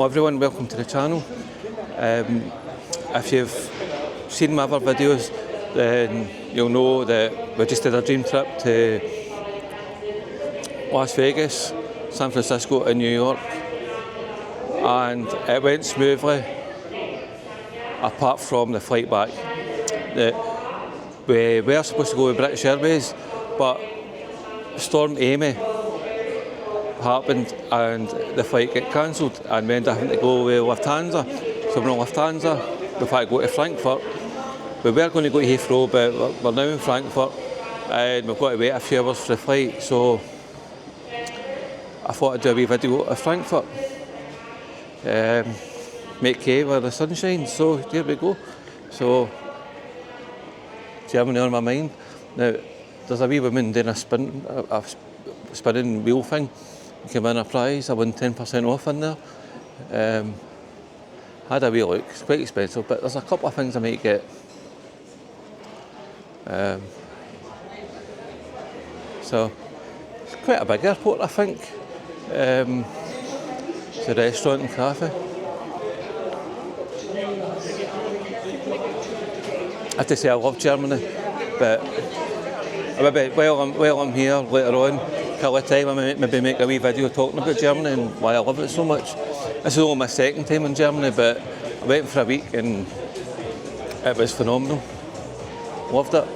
Everyone, welcome to the channel. If you've seen my other videos, then you'll know that we just did a dream trip to Las Vegas, San Francisco and New York, and it went smoothly apart from the flight back. We were supposed to go with British Airways, but Storm Amy happened and the flight got cancelled and we ended up having to go with Lufthansa. So we're on Lufthansa, we've had to go to Frankfurt. We were going to go to Heathrow, but we're now in Frankfurt and we've got to wait a few hours for the flight. So I thought I'd do a wee video of Frankfurt. Make hay where the sun shines, so here we go. So Germany on my mind. Now there's a wee woman doing a spinning wheel thing. You can win a prize. I won 10% off in there. Had a wee look. It's quite expensive, but there's a couple of things I might get. So it's quite a big airport, I think. It's a restaurant and cafe. I have to say I love Germany, but maybe while I'm here later on, a time I maybe make a wee video talking about Germany and why I love it so much. This is only my second time in Germany, but I went for a week and it was phenomenal. Loved it.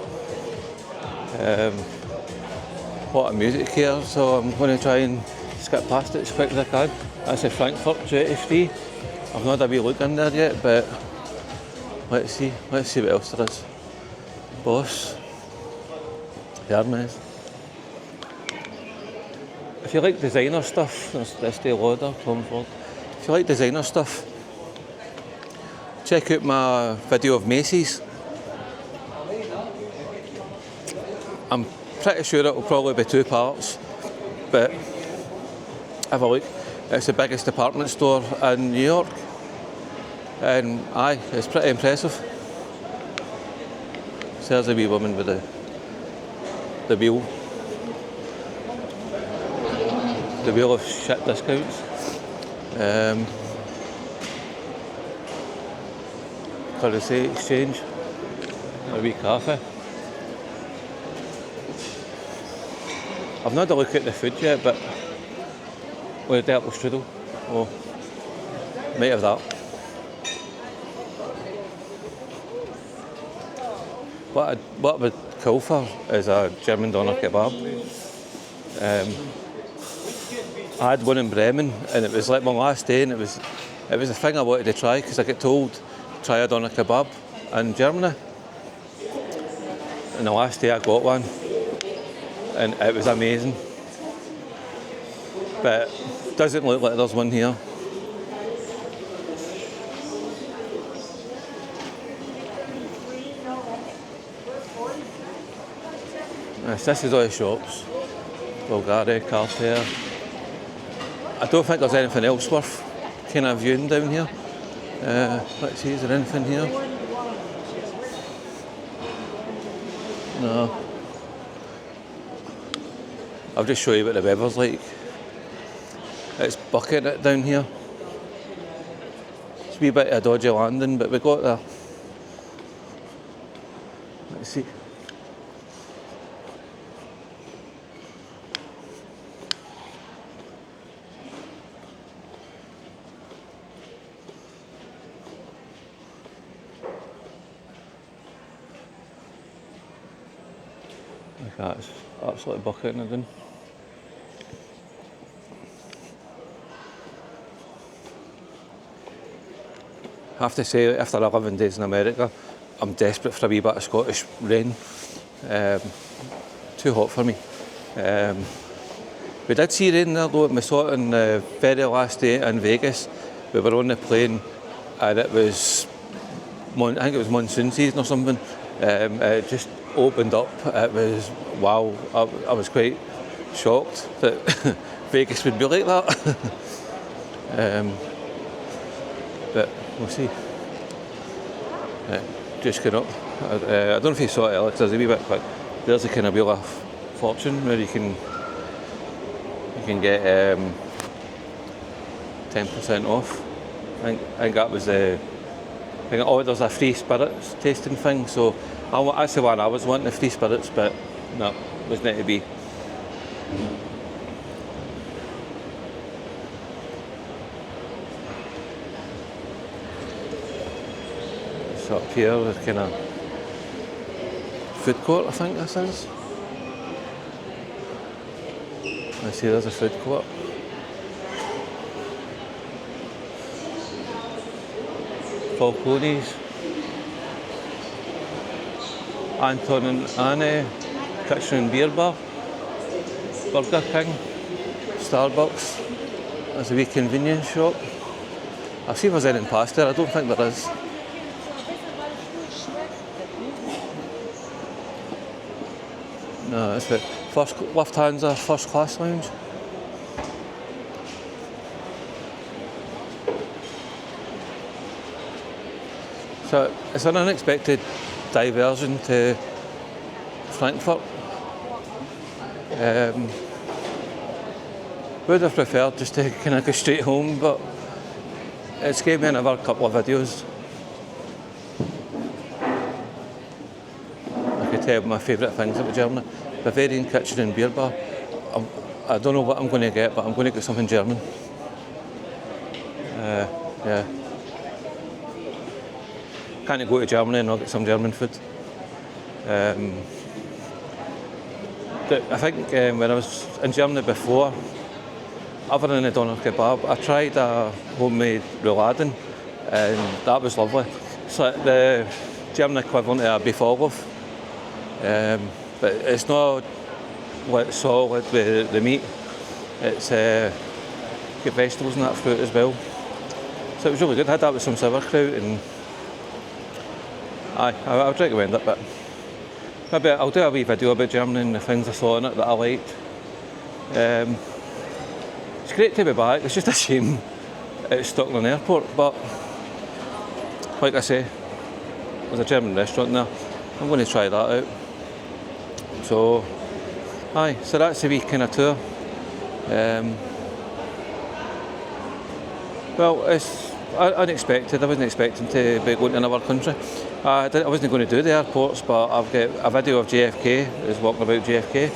A lot of music here, so I'm going to try and skip past it as quick as I can. That's a Frankfurt duty free. I've not had a wee look in there yet, but let's see what else there is. Boss, Hermes. If you like designer stuff, there's Estee Lauder, Tom Ford. If you like designer stuff, check out my video of Macy's. I'm pretty sure it will probably be 2 parts, but have a look. It's the biggest department store in New York, and it's pretty impressive. So there's a wee woman with the wheel. The wheel of shit discounts. Currency exchange. A wee cafe. I've not had a look at the food yet, but with the apple strudel. Oh, might have that. What I would call for is a German doner kebab. I had one in Bremen and it was like my last day, and it was a thing I wanted to try because I get told try a doner kebab in Germany. And the last day I got one and it was amazing. But it doesn't look like there's one here. This is all the shops. Bulgari, Cartier. I don't think there's anything else worth kind of viewing down here. Let's see, is there anything here? No. I'll just show you what the weather's like. It's bucketing it down here. It's a wee bit of a dodgy landing, but we got there. Let's see. That's absolutely bucketing it in. I have to say, after 11 days in America, I'm desperate for a wee bit of Scottish rain. Too hot for me. We did see rain there though, and we saw it on the very last day in Vegas. We were on the plane and it was, I think it was monsoon season or something. It just opened up. It was wow. I was quite shocked that Vegas would be like that. But we'll see. Just going up. I don't know if you saw it, Alex. There's a wee bit quick. There's a kind of wheel of fortune where you can get 10% off. I think that was the. I think, oh, there's a free spirits tasting thing, so that's the one I was wanting, the free spirits, but no, it was not to be. So up here, the kind of food court, I think this is. I see there's a food court. Falcone's, Anton and Anne, Kitchen and Beer Bar, Burger King, Starbucks. There's a wee convenience shop. I'll see if there's anything past there. I don't think there is. No, it's the first Lufthansa first class lounge. So it's an unexpected diversion to Frankfurt. Would have preferred just to kind of go straight home, but it's gave me another couple of videos. I could tell you my favourite things about Germany. Bavarian Kitchen and Beer Bar. I don't know what I'm going to get, but I'm going to get something German. Yeah. Can't go to Germany and not get some German food. I think when I was in Germany before, other than the doner kebab, I tried a homemade rouladen, and that was lovely. It's like the German equivalent of a beef olive, but it's not like solid with the meat. It's got vegetables and that fruit as well. So it was really good. I had that with some sauerkraut, and I would recommend it, but maybe I'll do a wee video about Germany and the things I saw in it that I liked. It's great to be back. It's just a shame it's Steigenberger Airport, but like I say, there's a German restaurant there. I'm going to try that out. So that's a wee kind of tour. Well, it's unexpected. I wasn't expecting to be going to another country. I wasn't going to do the airports, but I've got a video of JFK, is walking about JFK.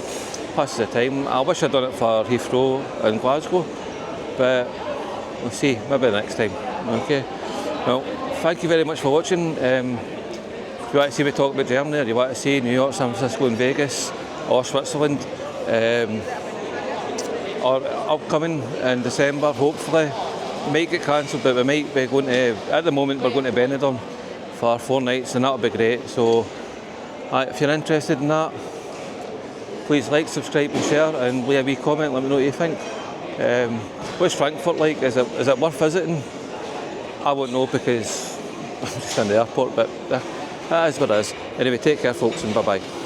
Passes the time. I wish I'd done it for Heathrow and Glasgow, but we'll see, maybe next time. Okay. Well, thank you very much for watching. If you want to see me talk about Germany, or you want to see New York, San Francisco and Vegas, or Switzerland, or upcoming in December, hopefully. Might get cancelled, but we might be going to, at the moment we're going to Benidorm for 4 nights, and that'll be great. So if you're interested in that, please like, subscribe and share, and leave a wee comment, let me know what you think. What's Frankfurt like? Is it worth visiting? I won't know because I'm just in the airport, but that is what it is. Anyway, take care folks, and bye bye.